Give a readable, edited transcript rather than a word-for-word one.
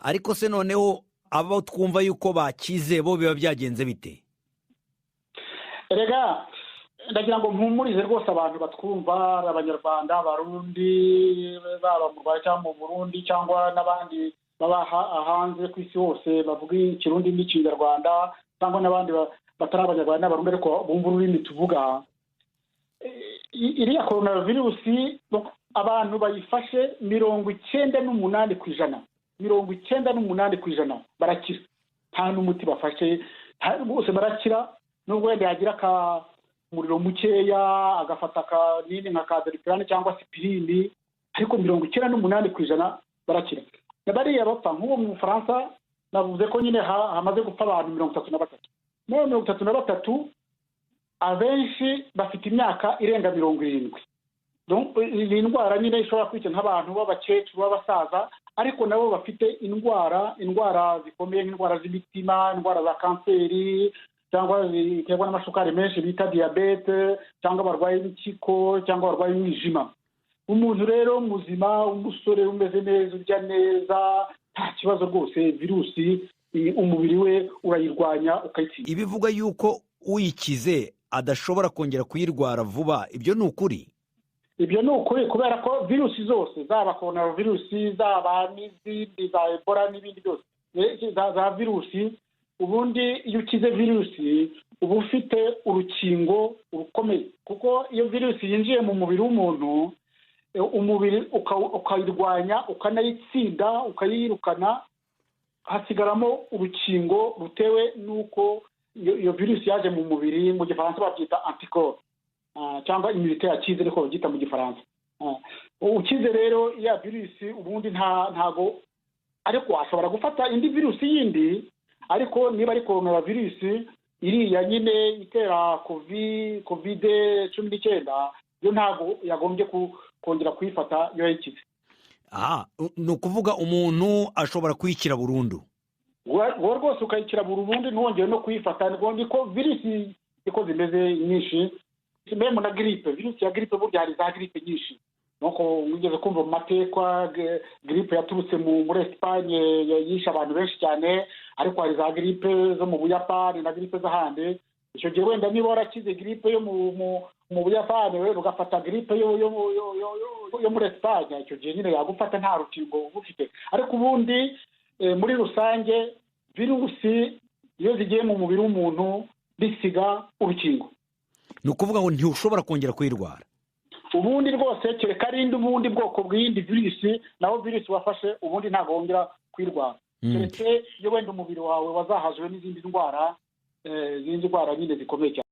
ariko se noneho abo twumva yuko bakize bo biba byagenze bite? Erega ndagira ngo mpumurize rwose abantu batwumva, abanyarwanda, abarundi, baba mu Rwanda cyangwa mu Burundi cyangwa n'abandi baba hanze ku isi hose bavuga ikirundi n'ikinyarwanda cyangwa n'abandi batari abanyarwanda n'abarundi ariko bumva ururimi tuvuga. Iriya coronavirus abantu bayifashe 98%, 98% barakira, nta n'umuti bafashe bose barakira, nubwo wenda yagira ka umuriro mukeya agafata kanini nka kaderiplane cyangwa aspirine, ariko 98% barakira. Bariya bapfa nk'uwo mu Faransa navuze ko nyine hamaze gupfa abantu 33, no 33 abenshi bafite imyaka irenga 70. Donc iyi ndwara nyine ishobora kwica nk'abantu b'abakecuru b'abasaza, ariko nabo bafite indwara zikomeye nk'indwara z'imitima, indwara za kanseri cyangwa ziterwa n'amasukari menshi bita diabete, cyangwa barwaye impyiko cyangwa barwaye umwijima. Umuntu rero muzima, umusore umeze neza, urya neza, nta kibazo rwose, virusi umubiri we urayirwanya ukayitsinda. Ibivuga yuko uyikize adashobora kongera kuyirwara vuba, ibyo ni ukuri? Ibyo ni ukuri kubera ko virusi zose, zaba coronavirus, zaba n'izindi za Ebola n'ibindi byose za virusi, ubundi iyo ukize virusi uba ufite urukingo rukomeye, kuko iyo virusi yinjiye mu mubiri w'umuntu, umubiri ukayirwanya, ukanayitsinda, ukayirukana, hasigaramo urukingo rutewe n'uko iyo virusi yaje mu mubiri. Mu gifaransa babyita anticorps cyangwa immunité yakize ariko babyita mu gifaransa. Ukize rero ya virusi ubundi ntago, ariko ashobora gufata indi virusi yindi, ariko niba ari coronavirus iriya nyine itera COVID-19 yo ntago yagombye kongera kuyifata iyo yakize. Ni ukuvuga umuntu ashobora kuyikira burundu? Wowe rwose ukayikira burundu ntwongere no kuyifata, ko virusi iko zimeze nyinshi, meme na grippe, virusi ya grippe burya hari za grippe nyinshi. Nuko mwigeze kumva mu mateka grippe yaturutse muri Espagne yisha abantu benshi cyane, ariko hari za grippe zo mu Buyapani na grippe z'ahandi. Icyo gihe wenda niba warakize grippe yo mu Buyapani we ugafata grippe yo muri Espagne, icyo gihe nyine yagufata nta rukingo ufite. Ariko ubundi muri rusange virusi iyo zigiye mu mubiri w'umuntu bisiga urukingo. Ni ukuvuga ngo ntiushobora kongera kuyirwara ubundi rwose, kereka arindi ubundi bwoko bw'iyindi virusi, naho virusi wafashe ubundi ntabwo wongera kwirwara. Keretse iyo wenda umubiri wawe wazahajwe n'izindi ndwara nyine zikomeye cyane.